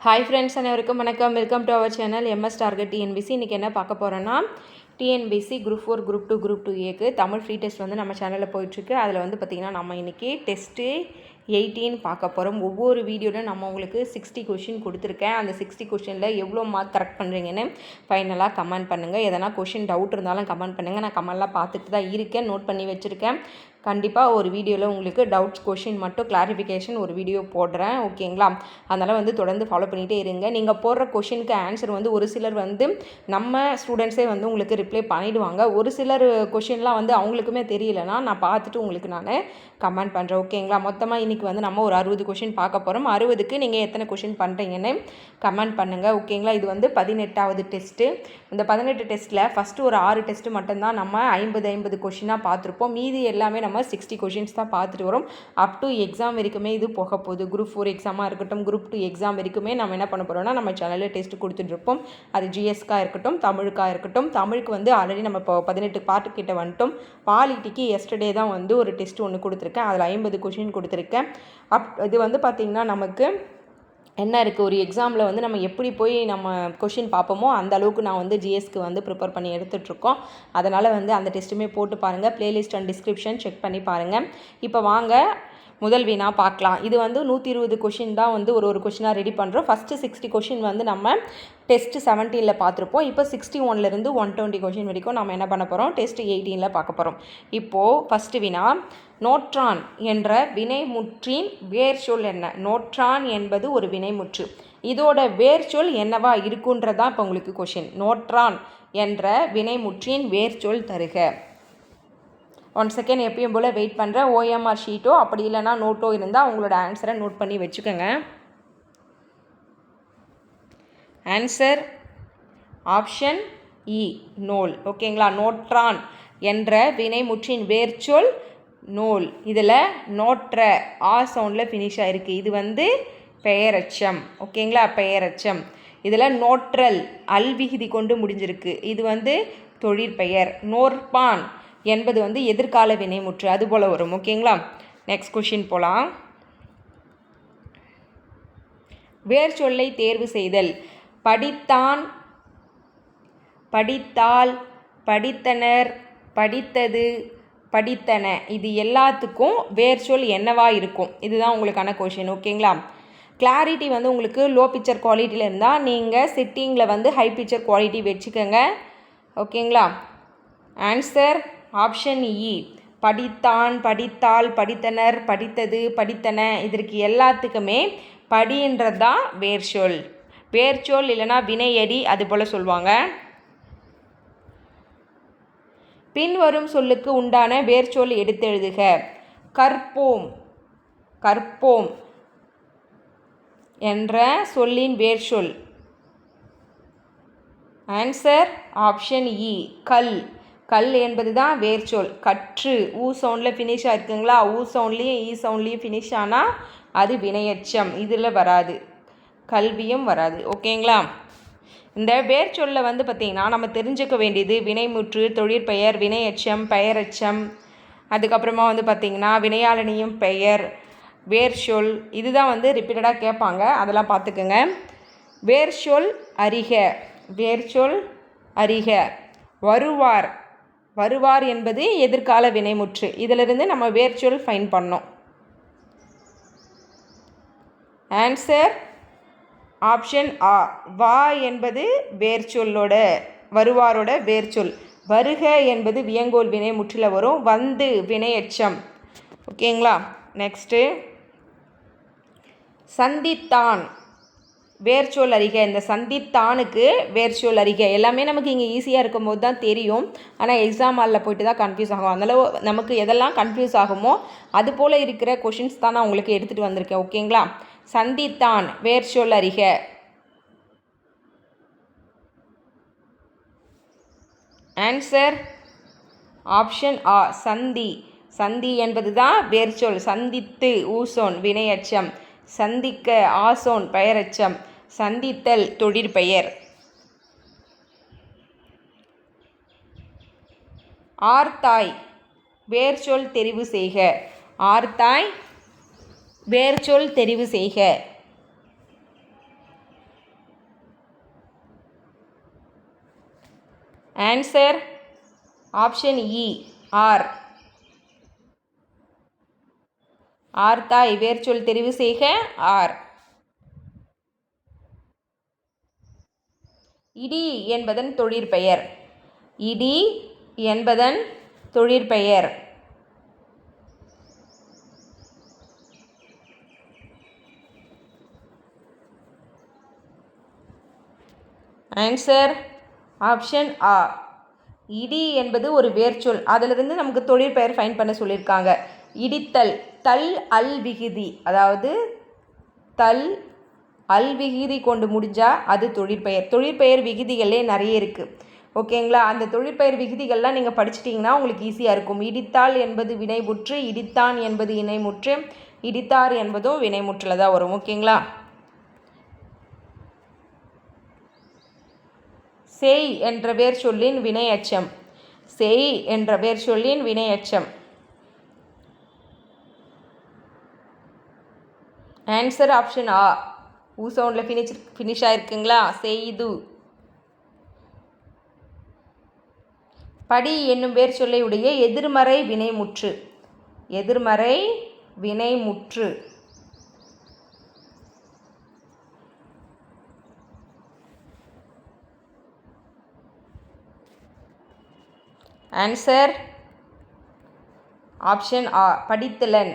Hi friends, அனைவருக்கும் வணக்கம். Welcome to our channel MS target TNPSC. இன்றைக்கி என்ன பார்க்க போகிறோன்னா, டிஎன்பிசி குரூப் 4 குரூப் 2 குரூப் 2ஏக்கு தமிழ் ஃப்ரீ டெஸ்ட் வந்து நம்ம சேனலில் போயிட்டுருக்கு. அதில் வந்து பார்த்திங்கன்னா நம்ம இன்றைக்கி டெஸ்ட்டு 18 பார்க்க போகிறோம். ஒவ்வொரு வீடியோவில் நம்ம உங்களுக்கு 60 கொஷின் கொடுத்துருக்கேன். அந்த 60 கொஷினில் எவ்வளோ மார்க் கரெக்ட் பண்ணுறீங்கன்னு ஃபைனலாக கமெண்ட் பண்ணுங்கள். எதனா கொஷின் டவுட் இருந்தாலும் கமெண்ட் பண்ணுங்கள். நான் கமெண்ட்லாம் பார்த்துட்டு தான் இருக்கேன், நோட் பண்ணி வச்சுருக்கேன். கண்டிப்பாக ஒரு வீடியோவில் உங்களுக்கு டவுட்ஸ் கொஷின் மட்டும் கிளாரிஃபிகேஷன் ஒரு வீடியோ போடுறேன், ஓகேங்களா? அதனால் வந்து தொடர்ந்து ஃபாலோ பண்ணிகிட்டே இருங்க. நீங்கள் போடுற கொஷினுக்கு ஆன்சர் வந்து ஒரு சிலர் வந்து நம்ம ஸ்டூடெண்ட்ஸே வந்து உங்களுக்கு ரிப்ளை பண்ணிவிடுவாங்க. ஒரு சிலர் கொஷின்லாம் வந்து அவங்களுக்குமே தெரியலனா நான் பார்த்துட்டு உங்களுக்கு நான் கமெண்ட் பண்ணுறேன், ஓகேங்களா? மொத்தமாக இன்றைக்கி வந்து நம்ம ஒரு 60 கொஷின் பார்க்க போகிறோம். 60க்கு நீங்கள் எத்தனை கொஷின் பண்ணுறீங்கன்னு கமெண்ட் பண்ணுங்கள், ஓகேங்களா? இது வந்து 18வது டெஸ்ட்டு. இந்த 18 டெஸ்ட்டில் ஃபஸ்ட்டு ஒரு 6 டெஸ்ட்டு மட்டும்தான் நம்ம 50 கொஷினாக பார்த்துருப்போம். மீதி எல்லாமே நம்ம 60 கொஷின்ஸ் தான் பார்த்துட்டு வரோம். அப் டு எக்ஸாம் வரைக்குமே இது போக போகுது. குரூப் 4 எக்ஸாமாக இருக்கட்டும், குரூப் 2 எக்ஸாம் வரைக்குமே நம்ம என்ன பண்ண போகிறோம்னா, நம்ம சேனலில் டெஸ்ட்டு கொடுத்துட்ருப்போம். அது ஜிஎஸ்க்காக இருக்கட்டும், தமிழுக்காக இருக்கட்டும். தமிழுக்கு வந்து ஆல்ரெடி நம்ம இப்போ 18 பார்ட்டு கிட்ட வந்துட்டோம். பாலிட்டிக்கு எஸ்டர்டே தான் வந்து ஒரு டெஸ்ட் ஒன்று கொடுத்துருக்கேன். அதில் 50 கொஷின் கொடுத்துருக்கேன். இது வந்து பார்த்திங்கன்னா நமக்கு என்ன இருக்குது, ஒரு எக்ஸாமில் வந்து நம்ம எப்படி போய் நம்ம கொஷின் பார்ப்போமோ அந்த அளவுக்கு நான் வந்து ஜிஎஸ்க்கு வந்து ப்ரிப்பேர் பண்ணி எடுத்துகிட்ருக்கோம். அதனால் வந்து அந்த டெஸ்ட்டுமே போட்டு பாருங்கள். ப்ளேலிஸ்ட் அண்ட் டிஸ்கிரிப்ஷன் செக் பண்ணி பாருங்கள். இப்போ வாங்க முதல் வினா பார்க்கலாம். இது வந்து 120 கொஷின் தான் வந்து ஒரு கொஷினாக ரெடி பண்ணுறோம். ஃபஸ்ட்டு 60 கொஷின் வந்து நம்ம டெஸ்ட்டு 17 பார்த்துருப்போம். இப்போ 61லேருந்து 120 கொஷின் வரைக்கும் நம்ம என்ன பண்ண போகிறோம், டெஸ்ட்டு 18 பார்க்க போகிறோம். இப்போது ஃபஸ்ட்டு வினா, நோற்றான் என்ற வினைமுற்றின் வேர்ச்சொல் என்ன? நோற்றான் என்பது ஒரு வினைமுற்று. இதோட வேர்ச்சொல் என்னவா இருக்குன்றதான் இப்போ உங்களுக்கு கொஷின். நோற்றான் என்ற வினைமுற்றின் வேர்ச்சொல் தருக. 1 செகண்ட் எப்பயும் போல் வெயிட் பண்ணுறேன். ஓஎம்ஆர் ஷீட்டோ அப்படி இல்லைனா நோட்டோ இருந்தால் அவங்களோட ஆன்சரை நோட் பண்ணி வச்சுக்கோங்க. ஆன்சர் ஆப்ஷன் இ, நூல், ஓகேங்களா? நோற்றான் என்ற வினைமுற்றின் வேர்ச்சொல் நூல். இதில் நோற்ற ஆ சவுண்டில் ஃபினிஷ் ஆகிருக்கு. இது வந்து பெயரச்சம், ஓகேங்களா? பெயரச்சம். இதில் நோற்றல் அல் விகுதி கொண்டு முடிஞ்சிருக்கு. இது வந்து தொழிற்பெயர். நோற்பான் என்பது வந்து எதிர்கால வினைமுற்று, அதுபோல் வரும், ஓகேங்களா? நெக்ஸ்ட் கொஷின் போகலாம். வேர்ச்சொல்லை தேர்வு செய்தல். படித்தான், படித்தால், படித்தனர், படித்தது, படித்தன, இது எல்லாத்துக்கும் வேர்ச்சொல் என்னவா இருக்கும்? இதுதான் உங்களுக்கான கொஷின், ஓகேங்களா? கிளாரிட்டி வந்து உங்களுக்கு லோ பிக்சர் குவாலிட்டியில் இருந்தால் நீங்கள் சிட்டிங்கில் வந்து ஹை பிக்சர் குவாலிட்டி வச்சுக்கோங்க, ஓகேங்களா? ஆன்சர் ஆப்ஷன் இ, படித்தான், படித்தால், படித்தனர், படித்தது, படித்தன, இதற்கு எல்லாத்துக்குமே படின்றது தான் வேர்ச்சொல். வேர்ச்சொல் இல்லைனா வினையடி அது போல் சொல்லுவாங்க. பின்வரும் சொல்லுக்கு உண்டான வேர்ச்சொல் எடுத்தெழுதுக. கற்போம், கற்போம் என்ற சொல்லின் வேர்ச்சொல். ஆன்சர் ஆப்ஷன் இ, கல். கல் என்பது தான் வேர்ச்சொல். கற்று ஊ சவுண்டில் ஃபினிஷ் ஆகிருக்குங்களா? ஊ சவுண்ட்லேயும் ஈ சவுண்ட்லேயும் ஃபினிஷ் ஆனால் அது வினையச்சம், இதில் வராது, கல்வியும் வராது, ஓகேங்களா? இந்த வேர்ச்சொல்ல வந்து பார்த்திங்கன்னா நம்ம தெரிஞ்சுக்க வேண்டியது வினைமுற்று, தொழிற்பெயர், வினையச்சம், பெயரச்சம், அதுக்கப்புறமா வந்து பார்த்திங்கன்னா வினையாளனியும் பெயர், வேர்ச்சொல், இதுதான் வந்து ரிப்பீட்டடாக கேட்பாங்க, அதெல்லாம் பார்த்துக்குங்க. வேர்ச்சொல் அறிக. வேர்ச்சொல் அறிக. வருவார். வருவார் என்பது எதிர்கால வினைமுற்று. இதிலிருந்து நம்ம வேர்ச்சொல் ஃபைன் பண்ணோம். ஆன்சர் ஆப்ஷன் ஆ, வா என்பது வேர்ச்சொல்லோட, வருவாரோட வேர்ச்சொல். வருக என்பது வியங்கோல் வினை முற்றில் வரும். வந்து வினையச்சம், ஓகேங்களா? நெக்ஸ்ட்டு சந்தித்தான். வேர்ச்சொல் அறிக. இந்த சந்தித்தானுக்கு வேர்ச்சொல் அறிக. எல்லாமே நமக்கு இங்கே ஈஸியாக இருக்கும்போது தான் தெரியும், ஆனால் எக்ஸாம் ஹாலில் போய்ட்டு தான் கன்ஃபியூஸ் ஆகும். அதனால் நமக்கு எதெல்லாம் கன்ஃபியூஸ் ஆகுமோ அது போல் இருக்கிற கொஷின்ஸ் தான் நான் உங்களுக்கு எடுத்துகிட்டு வந்திருக்கேன், ஓகேங்களா? சந்தித்தான் வேர்ச்சொல் அறிக. ஆன்சர் ஆப்ஷன் ஆ, சந்தி. சந்தி என்பது தான் வேர்ச்சொல். சந்தித்து ஊசோன் வினையச்சம், சந்திக்க ஆசோன் பெயரச்சம், சந்தித்தல் தொழிற்பெயர். ஆர்த்தாய் வேர்ச்சொல் தெரிவு செய்க. ஆர்த்தாய் வேர்ச்சொல் தெரிவு செய்க. ஆன்சர் ஆப்ஷன் இ ஆர். ஆர்த்தாய் வேர்ச்சொல் தெரிவு செய்க ஆர். இடி என்பதன் தொழிற்பெயர். இடி என்பதன் தொழிற்பெயர். ஆன்சர் ஆப்ஷன் ஆ. இடி என்பது ஒரு வேர்ச்சொல், அதிலிருந்து நமக்கு தொழிற்பெயர் ஃபைன் பண்ண சொல்லியிருக்காங்க. இடித்தல், தல் அல் விகுதி, அதாவது தல் அல் விகுதி கொண்டு முடிஞ்சால் அது தொழிற்பெயர். தொழிற்பெயர் விகுதிகளே நிறைய இருக்குது, ஓகேங்களா? அந்த தொழிற்பெயர் விகுதிகள்லாம் நீங்கள் படிச்சிட்டிங்கன்னா உங்களுக்கு ஈஸியாக இருக்கும். இடித்தால் என்பது வினைமுற்று, இடித்தான் என்பது இணைமுற்று, இடித்தார் என்பதும் வினைமுற்றில் தான் வரும், ஓகேங்களா? செய் என்ற வேர் சொல்லின் வினையச்சம். செய் என்ற வேர் சொல்லின் வினையச்சம். ஆன்சர் ஆப்ஷன் ஆ. ஊ சவுண்டில் ஃபினிஷ் ஆயிருக்குங்களா? செய்து. படி என்னும் வேர் சொல்லை உடைய எதிர்மறை வினைமுற்று. எதிர்மறை வினைமுற்று. ஆன்சர் ஆப்ஷன் ஆ. படித்திலன்.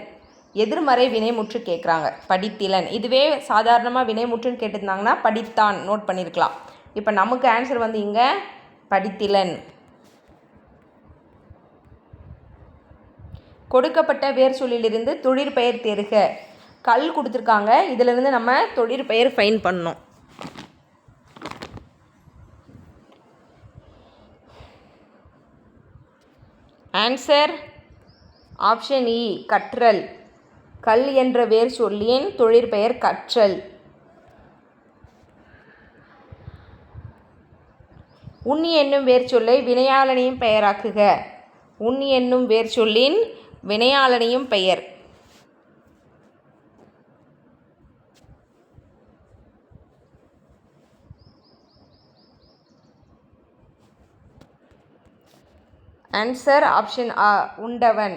எதிர்மறை வினைமுற்று கேட்குறாங்க. படித்திலன். இதுவே சாதாரணமாக வினைமுற்றுன்னு கேட்டிருந்தாங்கன்னா படித்தான் நோட் பண்ணியிருக்கலாம். இப்போ நமக்கு ஆன்சர் வந்து இங்கே படித்திலன். கொடுக்கப்பட்ட வேர் சொல்லிலிருந்து தொழிற்பெயர் தேர்க. கல் கொடுத்துருக்காங்க, இதிலிருந்து நம்ம தொழிற்பெயர் ஃபைன் பண்ணணும். ஆன்சர் ஆப்ஷன் இ கற்றல். கல் என்ற வேர் சொல்லின் தொழிற்பெயர் கற்றல். உண்ணி என்னும் வேர் சொல்லை வினையாளனையும் பெயராக்குக. உண்ணி என்னும் வேர் சொல்லின் வினையாளனையும் பெயர். ஆன்சர் ஆப்ஷன் ஆ உண்டவன்.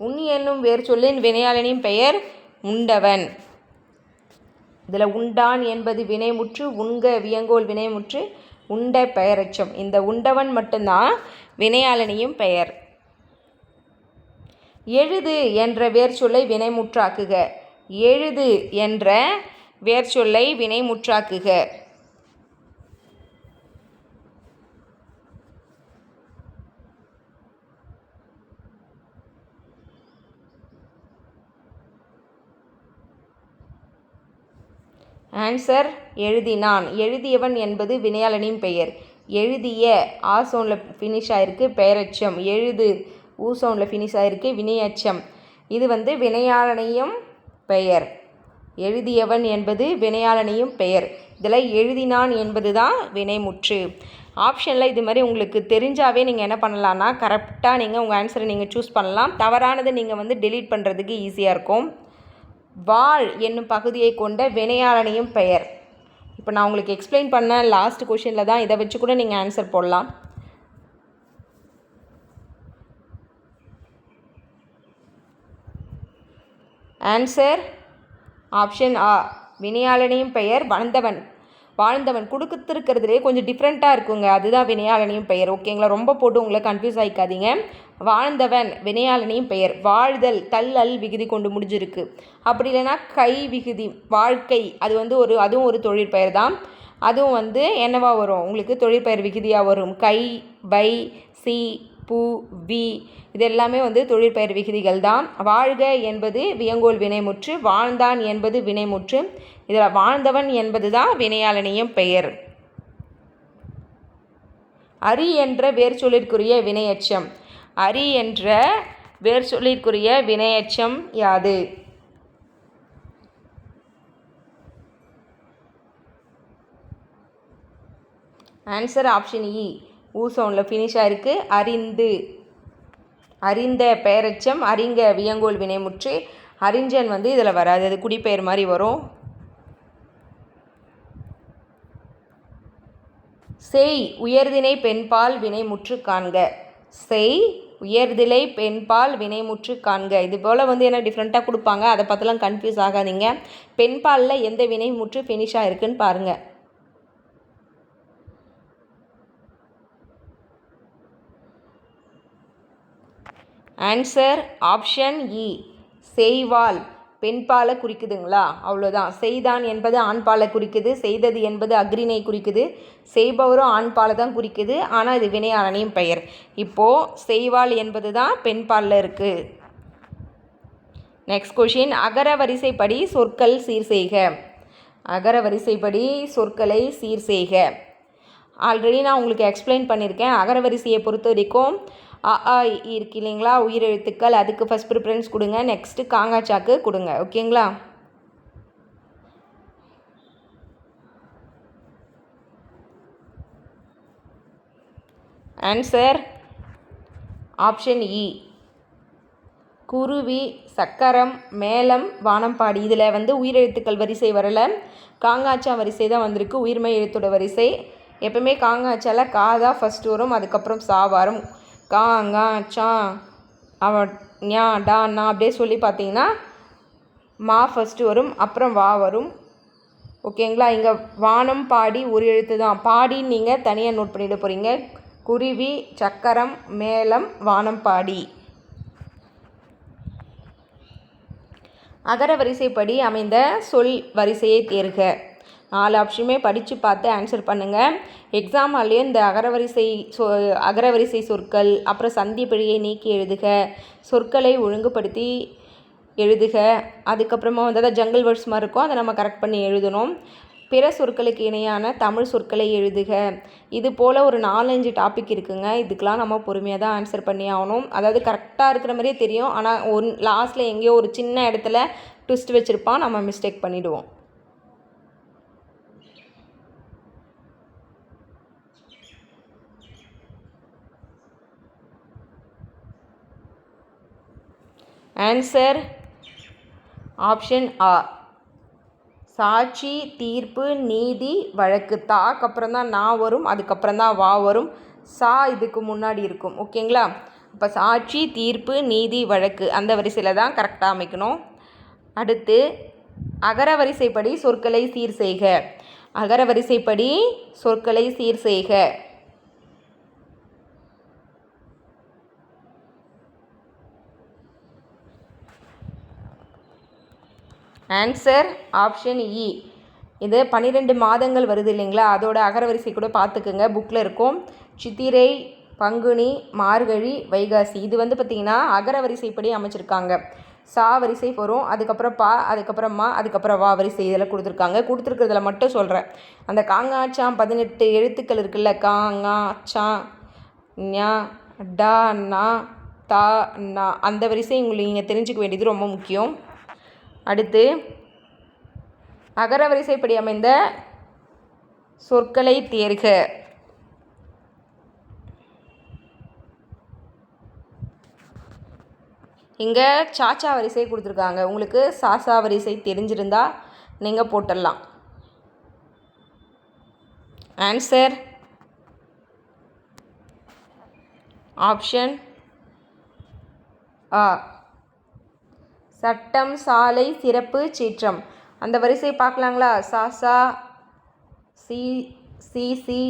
உண்ணி என்னும் வேர் சொல்லின் வினையாளனின் பெயர் உண்டவன். இதில் உண்டான் என்பது வினைமுற்று, உண்க வியங்கோல் வினைமுற்று, உண்ட பெயரச்சம். இந்த உண்டவன் மட்டும்தான் வினையாளனியும் பெயர். எழுது என்ற வேர் சொல்லை வினைமுற்றாக்குக. எழுது என்ற வேர் சொல்லை வினைமுற்றாக்குக. ஆன்சர் எழுதினான். எழுதியவன் என்பது வினையாளனின் பெயர். எழுதிய ஆ சவுண்டில் ஃபினிஷ் ஆகிருக்கு பெயரச்சம். எழுது ஊ சவுண்டில் ஃபினிஷ் ஆகிருக்கு வினையச்சம். இது வந்து வினையாளனையும் பெயர். எழுதியவன் என்பது வினையாளனையும் பெயர். இதில் எழுதினான் என்பது தான் வினைமுற்று. ஆப்ஷனில் இது மாதிரி உங்களுக்கு தெரிஞ்சாவே நீங்கள் என்ன பண்ணலான்னா கரெக்டாக நீங்கள் உங்கள் ஆன்சரை நீங்கள் சூஸ் பண்ணலாம். தவறானதை நீங்கள் வந்து டெலீட் பண்ணுறதுக்கு ஈஸியாக இருக்கும். வாழ் என்னும் பகுதியை கொண்ட வினையாளனையும் பெயர். இப்போ நான் உங்களுக்கு எக்ஸ்பிளைன் பண்ண லாஸ்ட் கொஷினில் தான், இதை வச்சு கூட நீங்கள் ஆன்சர் போடலாம். ஆன்சர் ஆப்ஷன் ஆ வினையாளனையும் பெயர் வாழ்ந்தவன். வாழ்ந்தவன் கொடுத்துருக்கிறதுலே கொஞ்சம் டிஃப்ரெண்ட்டாக இருக்குங்க, அதுதான் வினையாளனையும் பெயர், ஓகேங்களா? ரொம்ப போட்டு உங்களை கன்ஃபியூஸ் ஆகிக்காதீங்க. வாழ்ந்தவன் வினையாளனையும் பெயர். வாழ்தல் தல் அல் விகுதி கொண்டு முடிஞ்சிருக்கு. அப்படி இல்லைன்னா கை விகுதி வாழ்க்கை, அது வந்து அதுவும் ஒரு தொழிற்பெயர் தான். அதுவும் வந்து என்னவா வரும் உங்களுக்கு தொழிற்பெயர் விகுதியாக வரும். கை வை சி பூ வி இது எல்லாமே வந்து தொழிற்பெயர் விகுதிகள் தான். வாழ்க என்பது வியங்கோல் வினைமுற்று, வாழ்ந்தான் என்பது வினைமுற்று. இதில் வாழ்ந்தவன் என்பது தான் வினையாளனையும் பெயர். அரி என்ற வேர் சொல்லிற்குரிய வினையச்சம். அரி என்ற வேர் சொல்லிற்குரிய வினையச்சம் யாது? ஆன்சர் ஆப்ஷன் இ ஊ சவுண்டில் ஃபினிஷ் ஆகிருக்கு அறிந்து. அறிந்த பெயரச்சம், அறிங்க வியங்கோல் வினைமுற்று. அறிஞ்சன் வந்து இதில் வராது, அது குடிப்பெயர் மாதிரி வரும். செய் உயர்திணை பெண்பால் வினைமுற்று காண்க. செய் உயர்திணை பெண்பால் வினைமுற்று காண்க. இது போல் என்ன டிஃப்ரெண்ட்டாக கொடுப்பாங்க, அதை பார்த்துலாம் கன்ஃபியூஸ் ஆகாதீங்க. பெண்பாலில் எந்த வினைமுற்று ஃபினிஷாக இருக்குன்னு பாருங்கள். ஆன்சர் ஆப்ஷன் இ, செய்வாள். பெண்பாலை குறிக்குதுங்களா? அவ்வளோதான். செய்தான் என்பது ஆண்பாலை குறிக்குது, செய்தது என்பது அக்ரிணை குறிக்குது, செய்பவரும் ஆண்பாலை தான் குறிக்குது. ஆனால் இது வினையாளனின் பெயர். இப்போது செய்வாள் என்பது தான் பெண்பாலில் இருக்குது. நெக்ஸ்ட் கொஷின், அகர வரிசைப்படி சொற்கள் சீர் செய்க. அகர வரிசைப்படி சொற்களை சீர் செய்க. ஆல்ரெடி நான் உங்களுக்கு எக்ஸ்பிளைன் பண்ணியிருக்கேன். அகர வரிசையை பொறுத்த வரைக்கும் அ ஆ இருக்கு இல்லைங்களா, உயிரெழுத்துக்கள், அதுக்கு ஃபஸ்ட் ப்ரிஃபரன்ஸ் கொடுங்க. நெக்ஸ்ட்டு காங்காச்சாக்கு கொடுங்க. ஓகேங்களா? ஆன்சர் ஆப்ஷன் இ, குருவி, சக்கரம், மேளம், வானம்பாடி. இதில் உயிரெழுத்துக்கள் வரிசை வரலை, காங்காச்சா வரிசை தான் வந்திருக்கு. உயிர்மை எழுத்தோட வரிசை எப்பவுமே காங்காச்சால கா தான் ஃபஸ்ட்டு வரும், அதுக்கப்புறம் சா வரும். காங்கா சா அவ ஞா டா நா அப்படியே சொல்லி பார்த்தீங்கன்னா மா ஃபஸ்ட்டு வரும், அப்புறம் வா வரும். ஓகேங்களா? இங்கே வானம் பாடி ஒரு எழுத்து தான். பாடின்னு நீங்கள் தனியாக நோட் பண்ணிட போகிறீங்க. குருவி, சக்கரம், மேளம், வானம் பாடி. அகர வரிசைப்படி அமைந்த சொல் வரிசையை தேர்க. 4 ஆப்ஷனுமே படித்து பார்த்து ஆன்சர் பண்ணுங்கள். எக்ஸாம் ஹால்லையும் இந்த அகரவரிசை சொற்கள், அப்புறம் சந்தி பிழையை நீக்கி எழுதுக, சொற்களை ஒழுங்குபடுத்தி எழுதுக, அதுக்கப்புறமா அதாவது ஜங்கிள் வேர்ட்ஸ் மாதிரி இருக்கும், அதை நம்ம கரெக்ட் பண்ணி எழுதணும். பிற சொற்களுக்கு இணையான தமிழ் சொற்களை எழுதுக. இது போல் ஒரு 4-5 டாபிக் இருக்குங்க. இதுக்கெலாம் நம்ம பொறுமையாக தான் ஆன்சர் பண்ணி ஆகணும். அதாவது கரெக்டாக இருக்கிற மாதிரியே தெரியும், ஆனால் லாஸ்ட்டில் எங்கேயோ ஒரு சின்ன இடத்துல ட்விஸ்ட் வச்சுருப்பான், நம்ம மிஸ்டேக் பண்ணிவிடுவோம். ஆன்சர் ஆப்ஷன் ஆ, சாட்சி, தீர்ப்பு, நீதி, வழக்கு. தாக்கு அப்புறம் தான் நா வரும், அதுக்கப்புறம் தான் வா வரும். சா இதுக்கு முன்னாடி இருக்கும். ஓகேங்களா? இப்போ சாட்சி, தீர்ப்பு, நீதி, வழக்கு அந்த வரிசையில் தான் கரெக்டாக அமைக்கணும். அடுத்து அகர வரிசைப்படி சொற்களை சீர் செய்க. அகர வரிசைப்படி சொற்களை சீர் செய்க. ஆன்சர் ஆப்ஷன் இ. இது 12 மாதங்கள் வருது இல்லைங்களா, அதோட அகரவரிசை கூட பார்த்துக்குங்க, புக்கில் இருக்கும். சித்திரை, பங்குனி, மார்கழி, வைகாசி. இது பார்த்திங்கன்னா அகரவரிசைப்படி அமைச்சிருக்காங்க. சா வரிசை வரும், அதுக்கப்புறம் பா, அதுக்கப்புறம் மா, அதுக்கப்புறம் வா வரிசை இதெல்லாம் கொடுத்துருக்காங்க. கொடுத்துருக்கிறதுல மட்டும் சொல்கிறேன், அந்த காங்காச்சாம் 18 எழுத்துக்கள் இருக்குல்ல, காங்காச்சா ஞா டா நா தா நா, அந்த வரிசை உங்களுக்கு நீங்கள் தெரிஞ்சுக்க வேண்டியது ரொம்ப முக்கியம். அடுத்து அகர வரிசைப்படி அமைந்த சொற்களை தேர்க. இங்கே சாச்சா வரிசை கொடுத்துருக்காங்க. உங்களுக்கு சாசா வரிசை தெரிஞ்சிருந்தா நீங்கள் போட்டுடலாம். ஆன்சர் ஆப்ஷன் ஆ, சட்டம், சாலை, சிறப்பு, சீற்றம். அந்த வரிசை பார்க்கலாங்களா? சாசா, சி சி சி,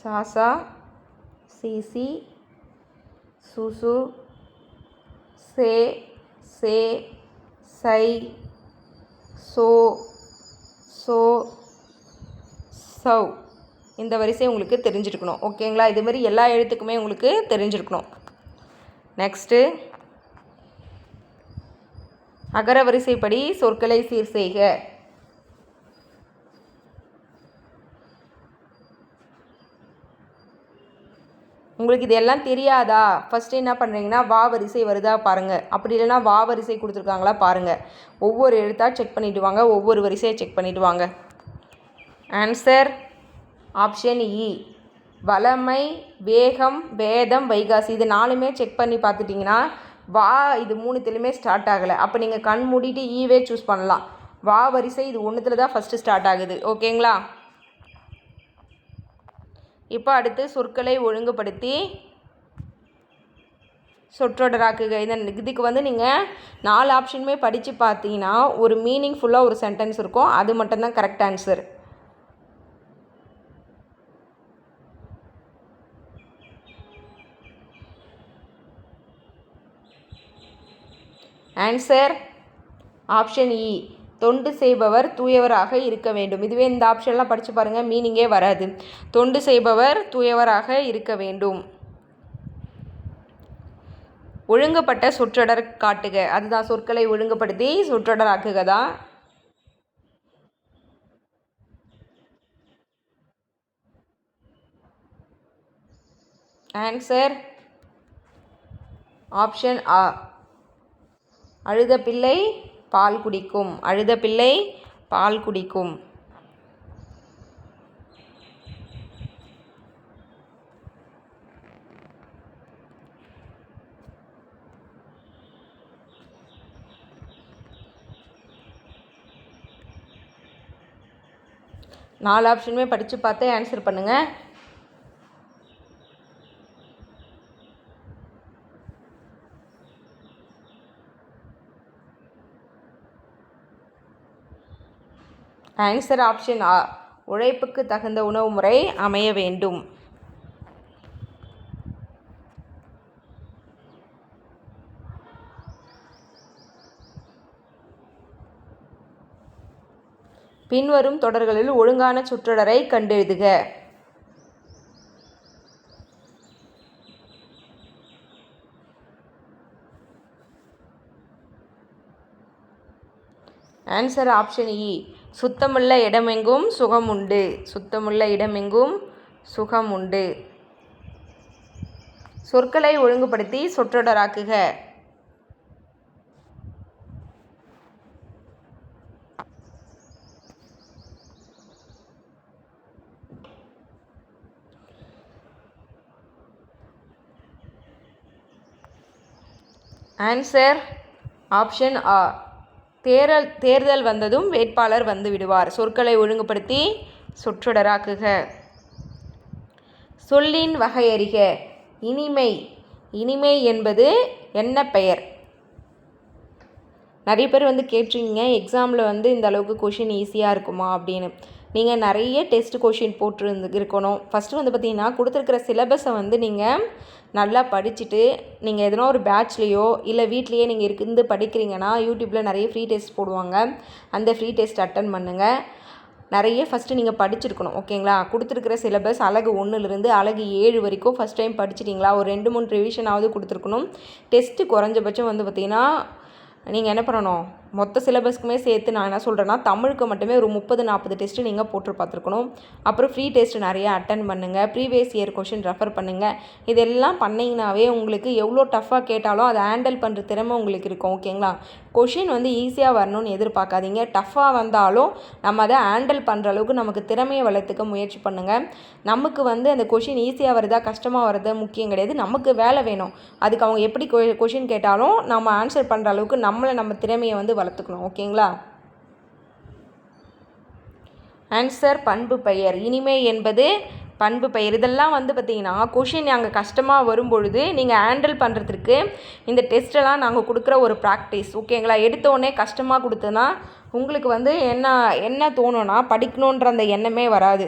சாசா, சிசி, சுசு, சே சே, சை, சோ சோ, சௌ. இந்த வரிசை உங்களுக்கு தெரிஞ்சிருக்கணும். ஓகேங்களா? இதுமாதிரி எல்லா எழுத்துக்குமே உங்களுக்கு தெரிஞ்சிருக்கணும். நெக்ஸ்ட்டு அகர வரிசைப்படி சொற்களை சீர் செய்க. உங்களுக்கு இதெல்லாம் தெரியாதா? ஃபஸ்ட்டு என்ன பண்ணுறீங்கன்னா வா வரிசை வருதா பாருங்கள், அப்படி இல்லைன்னா வா வரிசை கொடுத்துருக்காங்களா பாருங்கள். ஒவ்வொரு எழுத்தாக செக் பண்ணிவிட்டு வாங்க, ஒவ்வொரு வரிசையை செக் பண்ணிவிட்டு வாங்க. ஆன்சர் ஆப்ஷன் இ, வளமை, வேகம், வேதம், வைகாசி. இது 4மே செக் பண்ணி பார்த்துட்டிங்கன்னா வா இது 3த்துலேயுமே ஸ்டார்ட் ஆகலை. அப்போ நீங்கள் கண் மூடிட்டு ஈவே சூஸ் பண்ணலாம். வா வரிசை இது 1த்தில் தான் ஃபஸ்ட்டு ஸ்டார்ட் ஆகுது. ஓகேங்களா? இப்போ அடுத்து சொற்களை ஒழுங்குபடுத்தி சொற்றொடராக்குக. இதுக்கு வந்து நீங்கள் 4 ஆப்ஷனுமே படித்து பார்த்தீங்கன்னா ஒரு மீனிங்ஃபுல்லாக ஒரு சென்டென்ஸ் இருக்கும். அது மட்டும்தான் கரெக்ட் ஆன்சர். ஆன்சர் ஆப்ஷன் இ, தொண்டு செய்பவர் தூயவராக இருக்க வேண்டும். இதுவே இந்த ஆப்ஷன்லாம் படித்து பாருங்கள், மீனிங்கே வராது. தொண்டு செய்பவர் தூயவராக இருக்க வேண்டும். ஒழுங்குபட்ட சொற்றொடர் காட்டுக. அதுதான் சொற்களை ஒழுங்குபடுத்தி சொற்றொடர் ஆக்குக தான். ஆன்சர் ஆப்ஷன் ஆ, அழுத பிள்ளை பால் குடிக்கும். அழுத பிள்ளை பால் குடிக்கும். நாலு ஆப்ஷனுமே படித்து பார்த்து ஆன்சர் பண்ணுங்கள். ஆன்சர் ஆப்ஷன் ஆ, உழைப்புக்கு தகுந்த உணவு முறை அமைய வேண்டும். பின்வரும் தொடர்களில் ஒழுங்கான சொற்றொடரை கண்டெழுதுக. ஆன்சர் ஆப்ஷன் இ, சுத்தமுள்ள இடமெங்கும் சுகம் உண்டு. சுத்தமுள்ள இடமெங்கும் சுகம் உண்டு. சொற்களை ஒழுங்குபடுத்தி சொற்றொடராக்குக. ஆன்சர் ஆப்ஷன் ஆ, தேர்தல் வந்ததும் வேட்பாளர் வந்து விடுவார். சொற்களை ஒழுங்குபடுத்தி சொற்றொடராக்குக. சொல்லின் வகையறிக. இனிமை. இனிமை என்பது என்ன பெயர்? நிறைய பேர் வந்து கேட்டிருக்கீங்க, எக்ஸாமில் வந்து இந்த அளவுக்கு கொஷின் ஈஸியாக இருக்குமா அப்படின்னு. நீங்கள் நிறைய டெஸ்ட் கொஷின் இருக்கணும். ஃபஸ்ட்டு வந்து பார்த்திங்கன்னா கொடுத்துருக்கிற சிலபஸை வந்து நீங்கள் நல்லா படிச்சுட்டு நீங்கள் எதனா ஒரு பேட்ச்லேயோ இல்லை வீட்லேயே நீங்கள் இருந்து படிக்கிறீங்கன்னா யூடியூப்பில் நிறைய ஃப்ரீ டெஸ்ட் போடுவாங்க. அந்த ஃப்ரீ டெஸ்ட் அட்டன் பண்ணுங்கள். நிறைய ஃபஸ்ட்டு நீங்கள் படிச்சிருக்கணும். ஓகேங்களா? கொடுத்துருக்கிற சிலபஸ் அழகு 1லேருந்து அழகு 7 வரைக்கும் ஃபஸ்ட் டைம் படிச்சிட்டிங்களா? ஒரு 2-3 ரிவிஷனாவது கொடுத்துருக்கணும். டெஸ்ட்டு குறைஞ்சபட்சம் வந்து பார்த்திங்கன்னா நீங்கள் என்ன பண்ணணும், மொத்த சிலபஸ்க்குமே சேர்த்து நான் என்ன சொல்கிறேன்னா தமிழுக்கு மட்டுமே ஒரு 30-40 டெஸ்ட்டு நீங்கள் போட்டு பார்த்துருக்கணும். அப்புறம் ஃப்ரீ டெஸ்ட் நிறையா அட்டன் பண்ணுங்கள். ப்ரீவியஸ் இயர் கொஷின் ரெஃபர் பண்ணுங்கள். இதெல்லாம் பண்ணிங்கனாவே உங்களுக்கு எவ்வளோ டஃப்பாக கேட்டாலும் அதை ஹேண்டில் பண்ணுற திறமை உங்களுக்கு இருக்கும். ஓகேங்களா? கொஷின் வந்து ஈஸியாக வரணும்னு எதிர்பார்க்காதீங்க. டஃப்பாக வந்தாலும் நம்ம அதை ஹேண்டில் பண்ணுற அளவுக்கு நமக்கு திறமையை வளர்த்துக்க முயற்சி பண்ணுங்கள். நமக்கு வந்து அந்த கொஷின் ஈஸியாக வருதா கஷ்டமாக வருதா முக்கியம் கிடையாது. நமக்கு வேலை வேணும். அதுக்கு அவங்க எப்படி கொஷின் கேட்டாலும் நம்ம ஆன்சர் பண்ணுற அளவுக்கு நம்ம திறமையை வந்து வளர்த்துக்கணும். ஓகேங்களா? ஆன்சர் பண்பு பெயர். இனிமை என்பது பண்பு பெயர். இதெல்லாம் வந்து பார்த்திங்கன்னா கொஷின் அங்கே கஷ்டமாக வரும்பொழுது நீங்கள் ஹேண்டில் பண்ணுறதுக்கு இந்த டெஸ்ட்டெல்லாம் நாங்கள் கொடுக்குற ஒரு ப்ராக்டிஸ். ஓகேங்களா? எடுத்தோடனே கஷ்டமாக கொடுத்தோன்னா உங்களுக்கு வந்து என்ன தோணுன்னா படிக்கணுன்ற அந்த எண்ணமே வராது.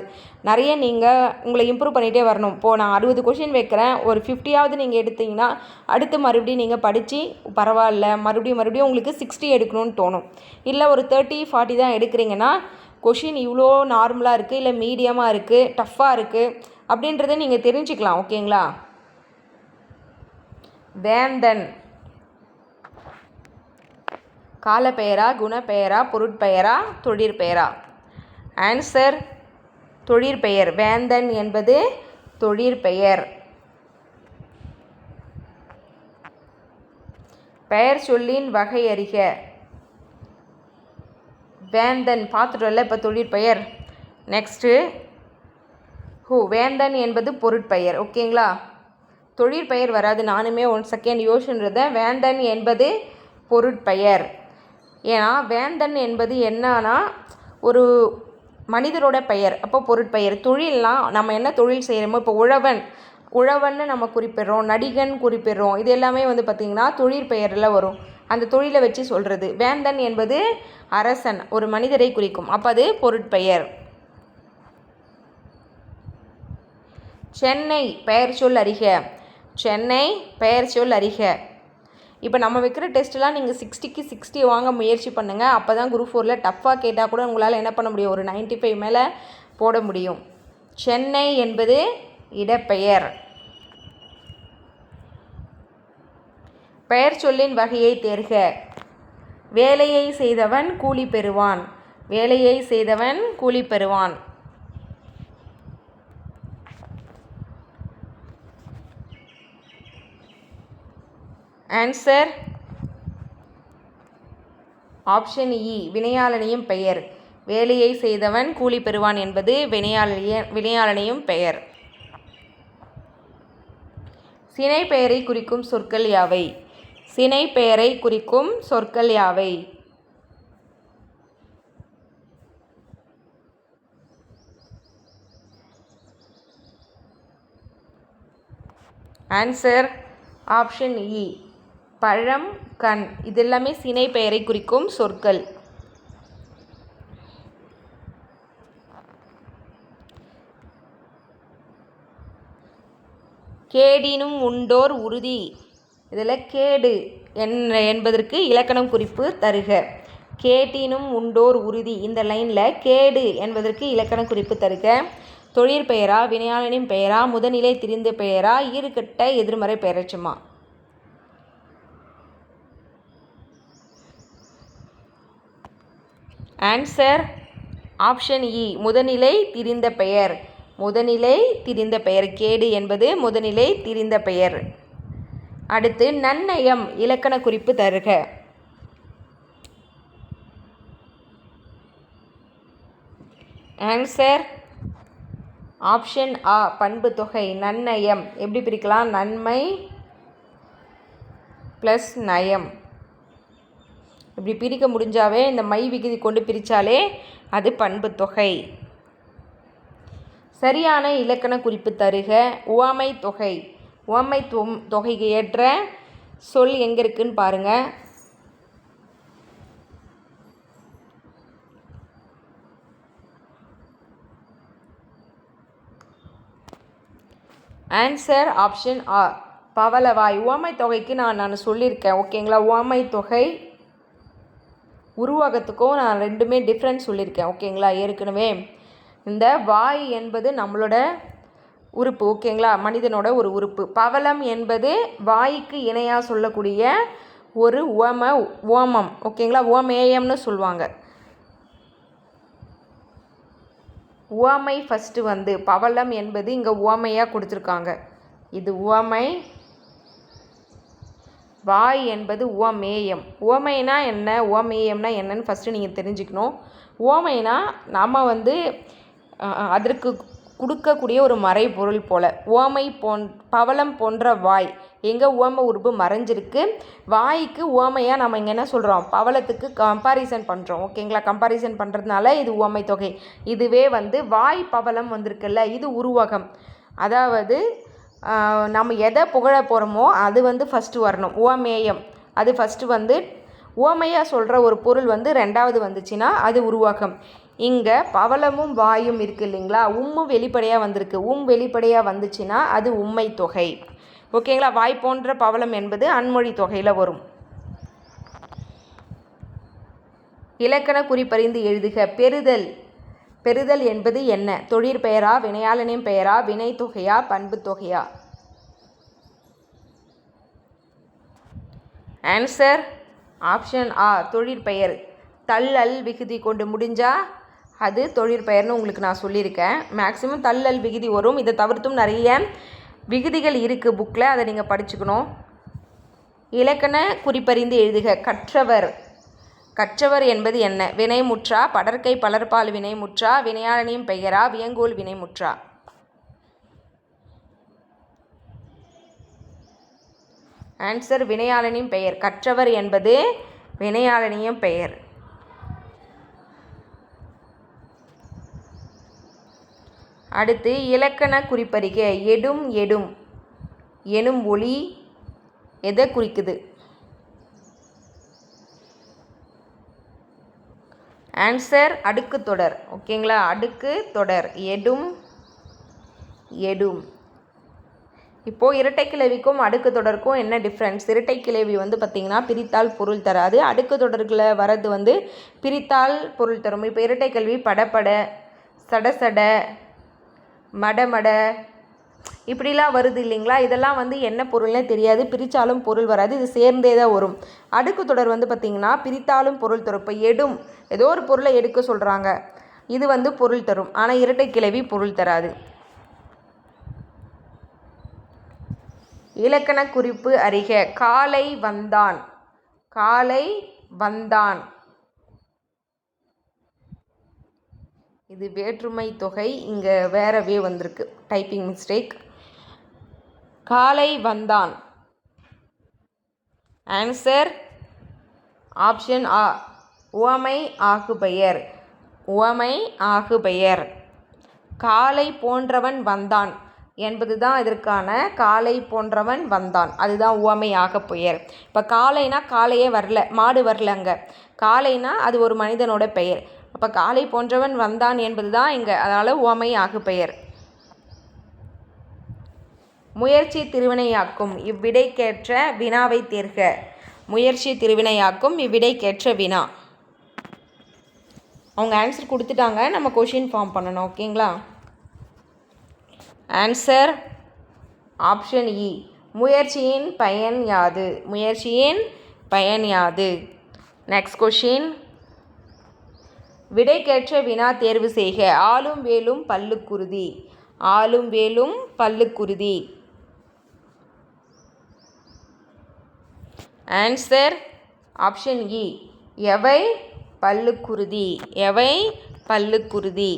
நிறைய நீங்கள் உங்களை இம்ப்ரூவ் பண்ணிகிட்டே வரணும். இப்போது நான் 60 கொஷின் வைக்கிறேன், ஒரு 50ஆவது நீங்கள் எடுத்திங்கன்னா அடுத்து மறுபடியும் நீங்கள் படித்து பரவாயில்ல மறுபடியும் உங்களுக்கு 60 எடுக்கணும்னு தோணும். இல்லை ஒரு 30-40 தான் எடுக்கிறீங்கன்னா கொஷின் இவ்வளோ நார்மலாக இருக்குது இல்லை மீடியமாக இருக்குது டஃப்பாக இருக்குது அப்படின்றத நீங்கள் தெரிஞ்சுக்கலாம். ஓகேங்களா? வேந்தன் காலப்பெயரா, குணப்பெயரா, பொருட்பெயரா, தொழிற்பெயரா? ஆன்சர் தொழிற்பெயர். வேந்தன் என்பது தொழிற்பெயர். பெயர் சொல்லின் வகை அறிக. வேந்தன் பார்த்துட்டோம்ல, இப்போ தொழிற்பெயர். நெக்ஸ்ட்டு வேந்தன் என்பது பொருட்பெயர். ஓகேங்களா? தொழிற்பெயர் வராது. நானுமே 1 செகண்ட் யோசிச்சுருந்தேன். வேந்தன் என்பது பொருட்பெயர். ஏன்னா வேந்தன் என்பது என்னன்னா ஒரு மனிதரோட பெயர், அப்போ பொருட்பெயர். தொழில்னால் நம்ம என்ன தொழில் செய்கிறோமோ, இப்போ உழவன்னு நம்ம குறிப்பிடுறோம், நடிகன் குறிப்பிடுறோம், இது எல்லாமே வந்து பார்த்திங்கன்னா தொழிற்பெயரில் வரும். அந்த தொழிலை வச்சு சொல்கிறது. வேந்தன் என்பது அரசன், ஒரு மனிதரை குறிக்கும், அப்போ அது பொருட்பெயர். சென்னை பெயர் சொல் அறிக. சென்னை பெயர் சொல் அறிக. இப்போ நம்ம வைக்கிற டெஸ்ட்டெலாம் நீங்கள் 60க்கு 60 வாங்க முயற்சி பண்ணுங்கள். அப்போ தான் குரூப் 4ல் டஃப்பாக கேட்டால் கூட உங்களால் என்ன பண்ண முடியும், ஒரு 95 மேலே போட முடியும். சென்னை என்பது இடப்பெயர். பெயர் சொல்லின் வகையை தேர்க. வேலையை செய்தவன் கூலி பெறுவான். வேலையை செய்தவன் கூலி பெறுவான். ஆன்சர் ஆப்ஷன் இ, வினையாளனையும் பெயர். வேலையை செய்தவன் கூலி பெறுவான் என்பது வினையாளனையும் பெயர். சினை பெயரை குறிக்கும் சொற்கள் யாவை? சினை பெயரை குறிக்கும் சொற்கள் யாவை? ஆன்சர் ஆப்ஷன் இ, பழம், கண். இது எல்லாமே சினை பெயரை குறிக்கும் சொற்கள். கேடினும் உண்டோர் உறுதி. இதில் கேடு என்பதற்கு இலக்கணம் குறிப்பு தருக. கேட்டினும் உண்டோர் உறுதி, இந்த லைனில் கேடு என்பதற்கு இலக்கண குறிப்பு தருக. தொழிற்பெயரா, வினையாளனின் பெயரா, முதநிலை திரிந்த பெயரா, ஈறுகட்ட எதிர்மறை பெயரச்சமா? ஆன்சர் ஆப்ஷன் இ, முதநிலை திரிந்த பெயர். முதநிலை திரிந்த பெயர். கேடு என்பது முதநிலை திரிந்த பெயர். அடுத்து நன்னயம், இலக்கண குறிப்பு தருக. ஆன்சர் ஆப்ஷன் ஆ, பண்பு தொகை. நன்னயம் எப்படி பிரிக்கலாம்? நன்மை ப்ளஸ் நயம். இப்படி பிரிக்க முடிஞ்சாவே இந்த மை விகுதி கொண்டு பிரித்தாலே அது பண்பு தொகை. சரியான இலக்கண குறிப்பு தருக. உவமை தொகை. உவமை தொகைக்கு ஏற்ற சொல் எங்கே இருக்குன்னு பாருங்கள். ஆன்சர் ஆப்ஷன் ஆ, பவளவாய். உவமை தொகைக்கு நான் சொல்லியிருக்கேன், ஓகேங்களா? உவமை தொகை உருவகத்துக்கும் நான் ரெண்டுமே டிஃப்ரெண்ட் சொல்லியிருக்கேன், ஓகேங்களா? ஏற்கனவே இந்த வாய் என்பது நம்மளோட உறுப்பு, ஓகேங்களா? மனிதனோட ஒரு உறுப்பு. பவளம் என்பது வாய்க்கு இணையாக சொல்லக்கூடிய ஒரு உவமம், ஓகேங்களா? உவமேயம்னு சொல்லுவாங்க. உவமை ஃபஸ்ட்டு வந்து பவளம் என்பது இங்கே உவமையாக கொடுத்துருக்காங்க. இது உவமை. வாய் என்பது உவமேயம். உவமைனா என்ன, உவமேயம்னா என்னன்னு ஃபஸ்ட்டு நீங்கள் தெரிஞ்சுக்கணும். உவமைனா நாம் வந்து அதற்கு கொடுக்கக்கூடிய ஒரு மறைபொருள் போல். உவமை பவளம் போன்ற வாய், எங்கே உவமை உறுப்பு மறைஞ்சிருக்கு, வாய்க்கு உவமையாக நம்ம இங்கே என்ன சொல்கிறோம், பவளத்துக்கு கம்பாரிசன் பண்ணுறோம், ஓகேங்களா? கம்பாரிசன் பண்ணுறதுனால இது உவமை தொகை. இதுவே வந்து வாய் பவளம் வந்திருக்குல்ல, இது உருவகம். அதாவது நம்ம எதை புகழ போகிறோமோ அது வந்து ஃபஸ்ட்டு வரணும். உவமேயம் அது ஃபஸ்ட்டு வந்து உவமையாக சொல்கிற ஒரு பொருள் வந்து ரெண்டாவது வந்துச்சுன்னா அது உருவகம். இங்கே பவளமும் வாயும் இருக்குது இல்லைங்களா? வெளிப்படையாக வந்திருக்கு. வெளிப்படையாக வந்துச்சுன்னா அது உம்மை தொகை, ஓகேங்களா? வாய் போன்ற பவளம் என்பது அன்மொழி தொகையில் வரும். இலக்கண குறிப்பறிந்து எழுதுக. பெறுதல். பெறுதல் என்பது என்ன? தொழிற்பெயரா, வினையாளனின் பெயரா, வினை தொகையா, பண்பு தொகையா? ஆன்சர் ஆப்ஷன் ஆ, தொழிற்பெயர். தள்ளல் விகுதி கொண்டு முடிஞ்சால் அது தொழிற்பெயர்னு உங்களுக்கு நான் சொல்லியிருக்கேன். மேக்ஸிமம் தள்ளல் விகுதி வரும். இதை தவிர்த்தும் நிறைய விகுதிகள் இருக்குது புக்கில், அதை நீங்கள் படிச்சுக்கணும். இலக்கண குறிப்பறிந்து எழுதுக. கற்றவர். கற்றவர் என்பது என்ன? வினைமுற்றா, படற்கை பலர்பால் வினைமுற்றா, வினையாளனின் பெயரா, வியங்கோல் வினைமுற்றா? ஆன்சர் வினையாளனின் பெயர். கற்றவர் என்பது வினையாளனின் பெயர். அடுத்து இலக்கண குறிப்பறிக. எடும் எடும் எனும் ஒலி எதை குறிக்குது? ஆன்சர் அடுக்கு தொடர். ஓகேங்களா, அடுக்கு தொடர். எடும் எடும். இப்போது இரட்டைக்கிளவிக்கும் அடுக்கு தொடருக்கும் என்ன டிஃப்ரென்ஸ்? இரட்டைக்கிளவி வந்து பார்த்திங்கன்னா பிரித்தால் பொருள் தராது. அடுக்கு தொடர்களை வரது வந்து பிரித்தால் பொருள் தரும். இப்போ இரட்டைக்கிளவி படப்பட, சடசட, மடமட இப்படிலாம் வருது இல்லைங்களா? இதெல்லாம் வந்து என்ன பொருள்னே தெரியாது, பிரித்தாலும் பொருள் வராது, இது சேர்ந்தே தான் வரும். அடுக்கு தொடர் வந்து பார்த்திங்கன்னா பிரித்தாலும் பொருள் தரும். இப்போ எடும் ஏதோ ஒரு பொருளை எடுக்க சொல்கிறாங்க, இது வந்து பொருள் தரும். ஆனால் இரட்டைக்கிளவி பொருள் தராது. இலக்கண குறிப்பு அறிக. காலை வந்தான். காலை வந்தான் இது வேற்றுமை தொகை, இங்கே வேறவே வந்திருக்கு, டைப்பிங் மிஸ்டேக். காலை வந்தான். ஆன்சர் ஆப்ஷன் ஆ, உவமை ஆகுபெயர். உவமை ஆகுபெயர். காலை போன்றவன் வந்தான் என்பது தான் இதற்கான காலை போன்றவன் வந்தான், அதுதான் உவமை ஆகுபெயர். இப்போ காலைனா காலையே வரல, மாடு வரல, அங்கே காலைனா அது ஒரு மனிதனோட பெயர். அப்போ காலை போன்றவன் வந்தான் என்பது தான் இங்கே, அதனால் உவமை ஆகுபெயர். முயற்சி திருவினையாக்கும் இவ்விடைக்கேற்ற வினாவை தேர்க. முயற்சி திருவினையாக்கும் இவ்விடைக்கேற்ற வினா. அவங்க ஆன்சர் கொடுத்துட்டாங்க, நம்ம கொஷின் ஃபார்ம் பண்ணணும். ஓகேங்களா, ஆன்சர் ஆப்ஷன் இ, முயற்சியின் பயன் யாது? முயற்சியின் பயன் யாது? Next question. விடைக்கேற்ற வினா தேர்வு செய்க. ஆலும் வேலும் பல்லுக்குருதி. ஆலும் வேலும் பல்லுக்குருதி. ஆன்சர் ஆப்ஷன் இ, எவை பல்லுக்குருதி. எவை பல்லுக்குருதி.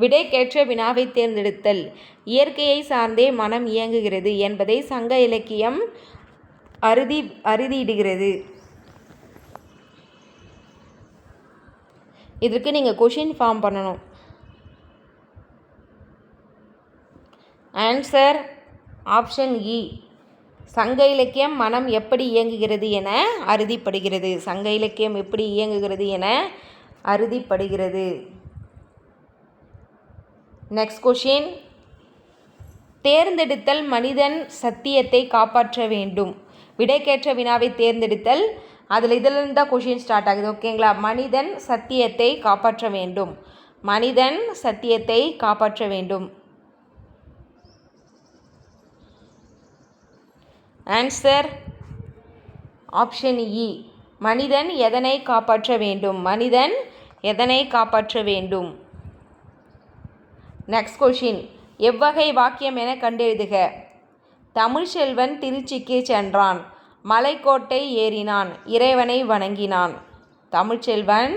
விடைக்கேற்ற வினாவை தேர்ந்தெடுத்தல். இயற்கையை சார்ந்தே மனம் இயங்குகிறது என்பதை சங்க இலக்கியம் அறுதியிடுகிறது. இதற்கு நீங்கள் கொஷின் ஃபார்ம் பண்ணணும். ஆன்சர் ஆப்ஷன் இ, சங்க இலக்கியம் மனம் எப்படி இயங்குகிறது என அறுதிப்படுகிறது. சங்க இலக்கியம் எப்படி இயங்குகிறது என அறுதிப்படுகிறது. Next question. தேர்ந்தெடுத்தல் மனிதன் சத்தியத்தை காப்பாற்ற வேண்டும். விடைக்கேற்ற வினாவை தேர்ந்தெடுத்தல், அதில் இதிலிருந்து தான் கொஷின் ஸ்டார்ட் ஆகுது. ஓகேங்களா, மனிதன் சத்தியத்தை காப்பாற்ற வேண்டும். மனிதன் சத்தியத்தை காப்பாற்ற வேண்டும். ஆன்சர் ஆப்ஷன் இ, மனிதன் எதனை காப்பாற்ற வேண்டும். மனிதன் எதனை காப்பாற்ற வேண்டும். Next question. எவ்வகை வாக்கியம் என கண்டெழுதுக. தமிழ்ச்செல்வன் திருச்சிக்கு சென்றான், மலைக்கோட்டை ஏறினான், இறைவனை வணங்கினான். தமிழ்ச்செல்வன்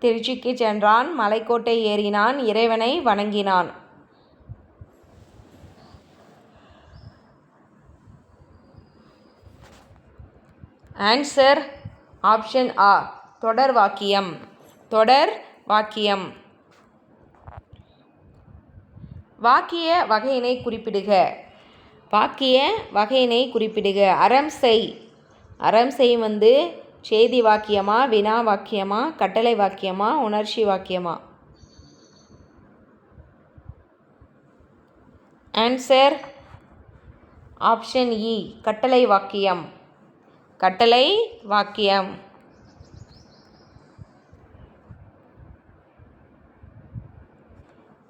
திருச்சிக்கு சென்றான், மலைக்கோட்டை ஏறினான், இறைவனை வணங்கினான். ஆன்சர் ஆப்ஷன் ஆ, தொடர் வாக்கியம். தொடர் வாக்கியம். வாக்கிய வகையினை குறிப்பிடுக. வாக்கிய வகையினை குறிப்பிடுக. அறம் செய். அறம் செய் வந்து செய்தி வாக்கியமா, வினா வாக்கியமா, கட்டளை வாக்கியமா, உணர்ச்சி வாக்கியமா? ஆன்சர் ஆப்ஷன் இ, கட்டளை வாக்கியம். கட்டளை வாக்கியம்.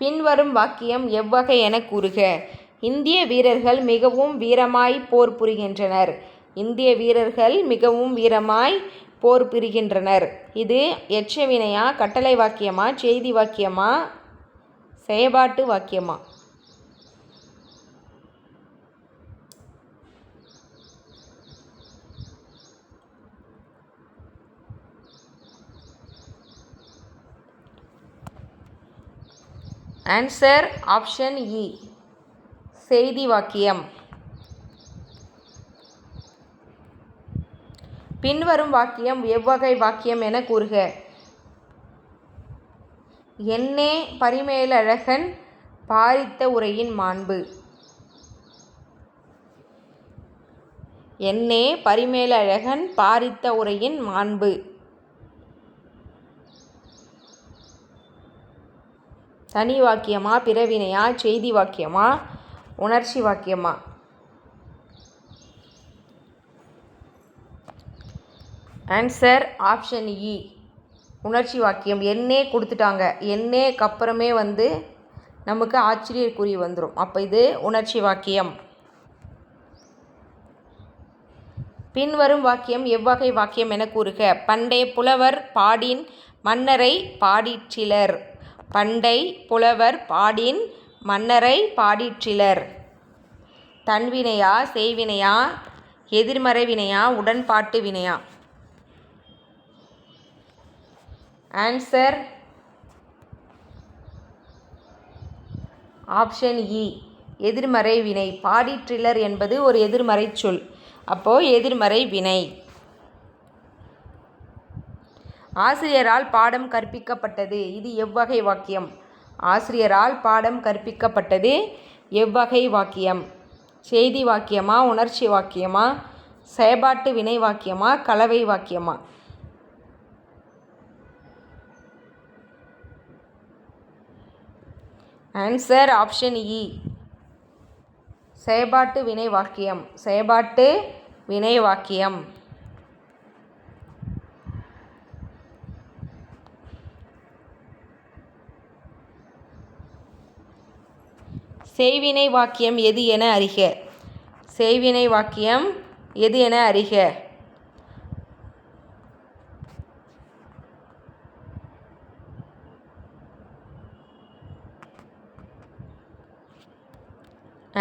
பின்வரும் வாக்கியம் எவ்வகை என கூறுக. இந்திய வீரர்கள் மிகவும் வீரமாய் போர் புரிகின்றனர். இந்திய வீரர்கள் மிகவும் வீரமாய் போர் புரிகின்றனர். இது எச்ச வினையா, கட்டளை வாக்கியமா, செய்தி வாக்கியமா, செயற்பாட்டு வாக்கியமா? ஆன்சர் ஆப்ஷன் இ செய்தி வாக்கியம். பின்வரும் வாக்கியம் எவ்வகை வாக்கியம் என கூறுக. என்னே பரிமேலழகன் பாரித்த உரையின் மாண்பு. என்னே பரிமேலழகன் பாரித்த உரையின் மாண்பு. தனி வாக்கியமா, பிறவினையா, செய்தி வாக்கியமா, உணர்ச்சி வாக்கியமா? ஆன்சர் ஆப்ஷன் இ உணர்ச்சி வாக்கியம். என்னே கொடுத்துட்டாங்க, என்னேக்கு அப்புறமே நமக்கு ஆச்சரியக்குறி வந்துடும். அப்போ இது உணர்ச்சி வாக்கியம். பின்வரும் வாக்கியம் எவ்வகை வாக்கியம் என கூறுக. பண்டை புலவர் பாடின் மன்னரை பாடிற்றிலர். பண்டை புலவர் பாடின் மன்னரை பாடிற்றிலர். தன்வினையா, செய்வினையா, எதிர்மறை வினையா, உடன்பாட்டு வினையா? ஆன்சர் ஆப்ஷன் இ எதிர்மறை வினை. பாடிற்றிலர் என்பது ஒரு எதிர்மறை சொல். அப்போது எதிர்மறை வினை. ஆசிரியரால் பாடம் கற்பிக்கப்பட்டது. இது எவ்வகை வாக்கியம்? ஆசிரியரால் பாடம் கற்பிக்கப்பட்டது எவ்வகை வாக்கியம்? செய்தி வாக்கியமா, உணர்ச்சி வாக்கியமா, செயற்பாட்டு வினை வாக்கியமா, கலவை வாக்கியமா? ஆன்சர் ஆப்ஷன் இ செயற்பாட்டு வினை வாக்கியம். செயற்பாட்டு வினை வாக்கியம். செய்வினை வாக்கியம் எது என அறிக. செய்வினை வாக்கியம் எது என அறிக.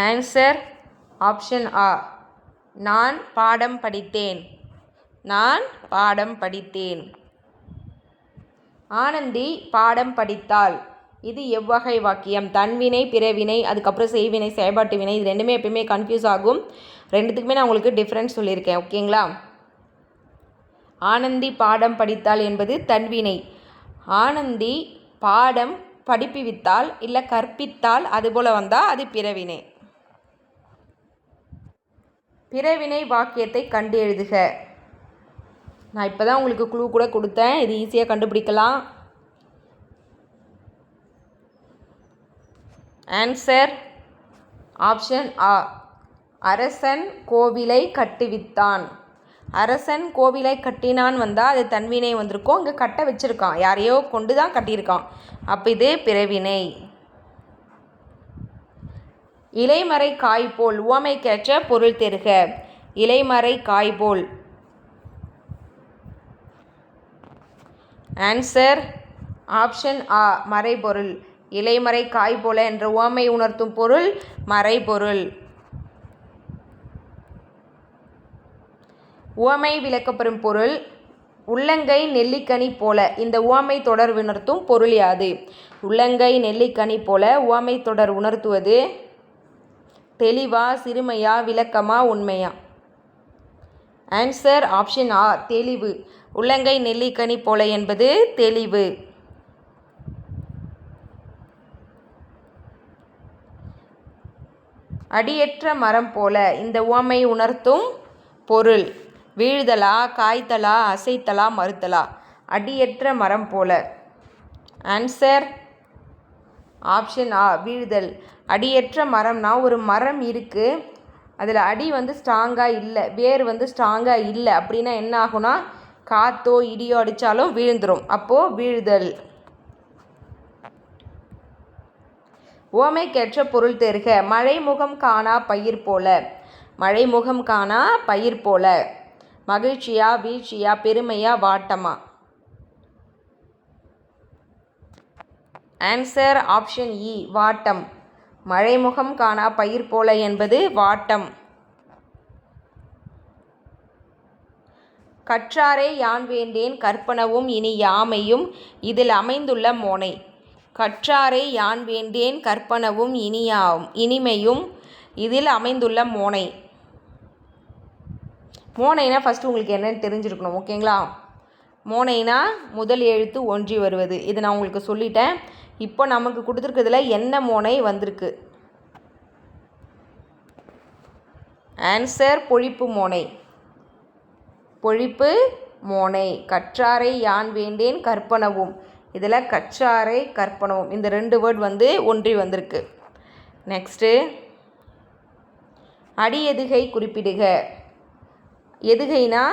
ஆன்சர் ஆப்ஷன் ஆ நான் பாடம் படித்தேன். நான் பாடம் படித்தேன். ஆனந்தி பாடம் படித்தாள். இது எவ்வகை வாக்கியம்? தன்வினை, பிறவினை, அதுக்கப்புறம் செய்வினை, செயற்பாட்டு வினை. இது ரெண்டுமே எப்பயுமே கன்ஃபியூஸ் ஆகும். ரெண்டுத்துக்குமே நான் உங்களுக்கு டிஃப்ரென்ஸ் சொல்லியிருக்கேன். ஓகேங்களா? ஆனந்தி பாடம் படித்தாள் என்பது தன்வினை. ஆனந்தி பாடம் படிப்பிவித்தால் இல்லை கற்பித்தால் அதுபோல் வந்தால் அது பிறவினை. பிறவினை வாக்கியத்தை கண்டு எழுதுக. நான் இப்போ தான் உங்களுக்கு க்ளூ கூட கொடுத்தேன், இது ஈஸியாக கண்டுபிடிக்கலாம். ஆன்சர் ஆப்ஷன் ஆ அரசன் கோவிலை கட்டுவித்தான். அரசன் கோவிலை கட்டினான் வந்தால் அது தன்வினை வந்திருக்கும். இங்கே கட்ட வச்சுருக்கான், யாரையோ கொண்டு தான் கட்டியிருக்கான். அப்போ இது பிறவினை. இலைமறை காய்போல் உவமைக்கேற்ற பொருள் தெருக. இலைமறை காய்போல். ஆன்சர் ஆப்ஷன் ஆ மறைபொருள். இலைமறை காய்போல என்ற உவமை உணர்த்தும் பொருள் மறைபொருள். உவமை விளக்கப்பெறும் பொருள் உள்ளங்கை நெல்லிக்கனி போல. இந்த உவமை தொடர் உணர்த்தும் பொருள் யாது? உள்ளங்கை நெல்லிக்கனி போல உவமை தொடர் உணர்த்துவது தெளிவா, சிறுமையா, விளக்கமா, உண்மையா? ஆன்சர் ஆப்ஷன் ஆ தெளிவு. உள்ளங்கை நெல்லிக்கனி போல என்பது தெளிவு. அடியற்ற மரம் போல. இந்த உவமை உணர்த்தும் பொருள் வீழ்தலா, காய்த்தலா, அசைத்தலா, மறுத்தலா? அடியற்ற மரம் போல. ஆன்சர் ஆப்ஷன் ஆ வீழ்தல். அடியற்ற மரம்னா ஒரு மரம் இருக்குது, அதில் அடி ஸ்ட்ராங்காக இல்லை, வேர் ஸ்ட்ராங்காக இல்லை அப்படின்னா என்ன ஆகும்னா காற்றோ இடியோ அடித்தாலும் விழுந்துடும். அப்போது வீழ்தல். உவமைக்கேற்ற பொருள் தெருக. மழைமுகம் காணா பயிர் போல. மழைமுகம் காணா பயிர் போல. மகிழ்ச்சியா, வீழ்ச்சியா, பெருமையா, வாட்டமா? ஆன்சர் ஆப்ஷன் இ வாட்டம். மழைமுகம் காணா பயிர் போல என்பது வாட்டம். கற்றாரை யான் வேண்டேன் கற்பனவும் இனி யாமையும் இதில் அமைந்துள்ள மோனை. கற்றாரை யான் வேண்டேன் கற்பனவும் இனிமையும் இதில் அமைந்துள்ள மோனை. மோனைனா ஃபஸ்ட்டு உங்களுக்கு என்னன்னு தெரிஞ்சிருக்கணும். ஓகேங்களா? மோனைனா முதல் எழுத்து ஒன்றி வருவது. இது நான் உங்களுக்கு சொல்லிட்டேன். இப்போ நமக்கு கொடுத்துருக்கிறதுல என்ன மோனை வந்திருக்கு? ஆன்சர் பொழிப்பு மோனை. பொழிப்பு மோனை. கற்றாரை யான் வேண்டேன் கற்பனவும். இதில் கற்றாரை கற்பனவும் இந்த 2 வேர்ட் வந்து ஒன்றி வந்திருக்கு. நெக்ஸ்ட்டு அடி எதுகை குறிப்பிடுக. எதுகைனா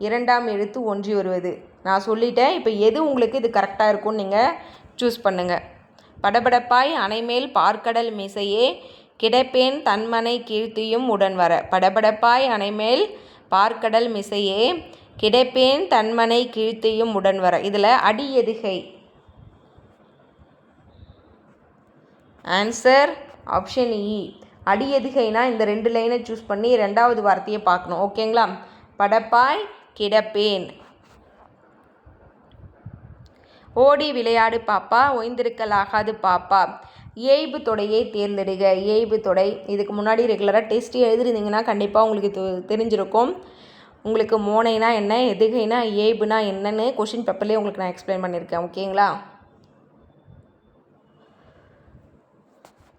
2ஆம் எழுத்து ஒன்றி வருவது. நான் சொல்லிட்டேன். இப்போ எது உங்களுக்கு இது கரெக்டாக இருக்கும்னு நீங்கள் சூஸ் பண்ணுங்கள். படபடப்பாய் அணைமேல் பார்க்கடல் மிசையே கிடப்பேன் தன்மனை கீழ்த்தியும் உடன் வர. படபடப்பாய் அணைமேல் பார்க்கடல் மிசையே கிடப்பேன் தன்மனை கீழ்த்தியும் உடன் வர. இதில் அடி எதுகை. ஆன்சர் ஆப்ஷன் இ. அடி எதுகைனா இந்த 2 லைனை சூஸ் பண்ணி 2வது வார்த்தையை பார்க்கணும். ஓகேங்களா? படப்பாய் கிடப்பேன். ஓடி விளையாடு பாப்பா ஓய்ந்திருக்கலாகாது பாப்பா. இயைபு தொடையை தேர்ந்தெடுக. இயைபு தொடை இதுக்கு முன்னாடி ரெகுலராக டெஸ்ட் எழுதிருந்தீங்கன்னா கண்டிப்பாக உங்களுக்கு தெரிஞ்சிருக்கும். உங்களுக்கு மோனைனா என்ன, எதுகைனா இயைபுனா என்னன்னு கொஷின் பேப்பர்லேயே உங்களுக்கு நான் எக்ஸ்பிளைன் பண்ணியிருக்கேன். ஓகேங்களா?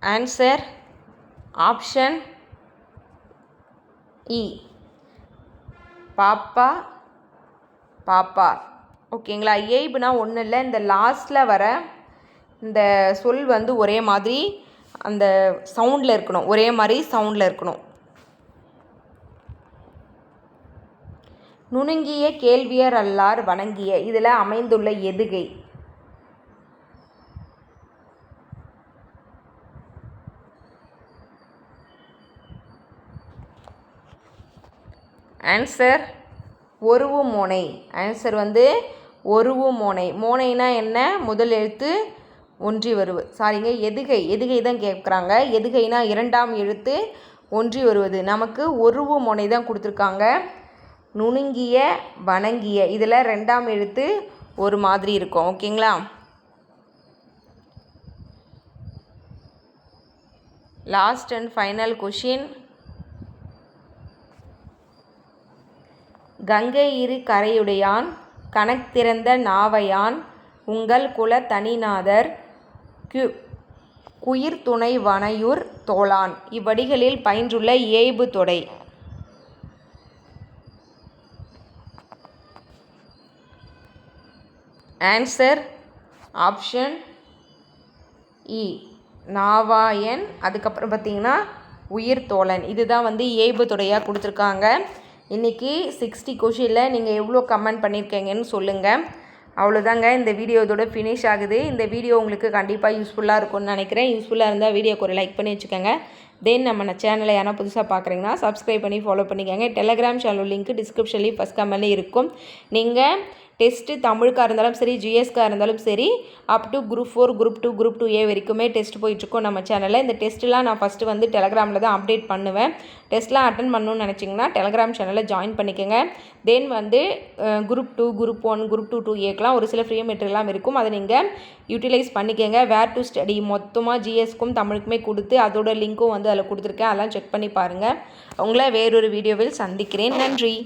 ஆன்சர் ஆப்ஷன் இ. பாப்பா பாப்பா. ஓகேங்களா? இயைபுனா ஒன்றும் இல்லை, இந்த லாஸ்ட்டில் வர இந்த சொல் வந்து ஒரே மாதிரி அந்த சவுண்டில் இருக்கணும். ஒரே மாதிரி சவுண்டில் இருக்கணும். நுணுங்கிய கேள்வியர் அல்லார் வணங்கிய. இதில் அமைந்துள்ள எதுகை. ஆன்சர் ஒருவு மோனை. ஆன்சர் வந்து ஒருவு மோனை. மோனைனா என்ன? முதல் எழுத்து ஒன்றி வருவது. சாரிங்க, எதுகை. எதுகை தான் கேட்குறாங்க. எதுகைனா 2ஆம் எழுத்து ஒன்றி வருவது. நமக்கு ஒருவு மோனை தான் கொடுத்துருக்காங்க. நுணுங்கிய வணங்கிய இதில் 2ஆம் எழுத்து ஒரு மாதிரி இருக்கும். ஓகேங்களா? Last and final question. Ganga இரு கரையுடையான் கணக்திறந்த நாவையான் உங்கள் குல தனிநாதர் குயிர் துணை வனையூர் தோளான். இவ்வடிகளில் பயின்றுள்ள இயைபு தொடை. ஆன்சர் ஆப்ஷன் இ. நாவாயன். அதுக்கப்புறம் பார்த்திங்கன்னா உயிர் தோழன். இதுதான் வந்து இயைபு தொடையாக கொடுத்துருக்காங்க. இன்றைக்கி 60 கொஷினில் நீங்கள் எவ்வளோ கமெண்ட் பண்ணியிருக்கீங்கன்னு சொல்லுங்கள். அவ்வளோதாங்க. இந்த வீடியோ இதோட ஃபினிஷ் ஆகுது. இந்த வீடியோ உங்களுக்கு கண்டிப்பாக யூஸ்ஃபுல்லாக இருக்கும்னு நினைக்கிறேன். யூஸ்ஃபுல்லாக இருந்தால் வீடியோக்கு ஒரு லைக் பண்ணி வச்சுக்கோங்க. தென் நம்ம சேனலை யாரா புதுசாக பார்க்குறீங்கன்னா சப்ஸ்கிரைப் பண்ணி ஃபாலோ பண்ணிக்கோங்க. டெலகிராம் சேனல் லிங்க் டிஸ்கிரிப்ஷன்லேயும் ஃபஸ்ட் கமெண்ட்லேயும் இருக்கும். நீங்கள் டெஸ்ட்டு தமிழுக்காக இருந்தாலும் சரி, ஜிஎஸ்க்காக இருந்தாலும் சரி, up to group 4, group 2, group 2A வரைக்குமே டெஸ்ட் போயிட்டுருக்கோம் நம்ம சேனலில். இந்த டெஸ்ட்டுலாம் நான் ஃபஸ்ட்டு வந்து டெலகிராமில் தான் அப்டேட் பண்ணுவேன். டெஸ்ட்லாம் அட்டன் பண்ணணும்னு நினச்சிங்கன்னா டெலகிராம் சேனலில் ஜாயின் பண்ணிக்கோங்க. தென் வந்து குரூப் 2, குரூப் 1, குரூப் 2 2Aக்கெலாம் ஒரு சில ஃப்ரீ மெட்டீரியல்லாம் இருக்கும். அதை நீங்கள் யூட்டிலைஸ் பண்ணிக்கோங்க. வேர் டு ஸ்டடி மொத்தமாக ஜிஎஸ்க்கும் தமிழுக்குமே கொடுத்து அதோட லிங்க்கும் வந்து அதில் கொடுத்துருக்கேன். அதெல்லாம் செக் பண்ணி பாருங்கள். உங்களை வேறொரு வீடியோவில் சந்திக்கிறேன். நன்றி.